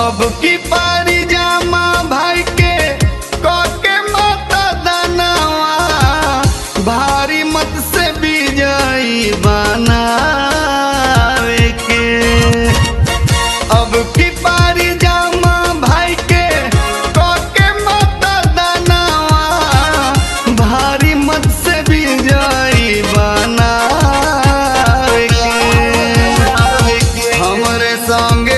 अब की पारी जामा भाई के कोके माता दानवा भारी मत से विजयी बनावे के। अब की पारी जामा भाई के कोके माता दानवा भारी मत से विजयी बनावे के। हमरे संगे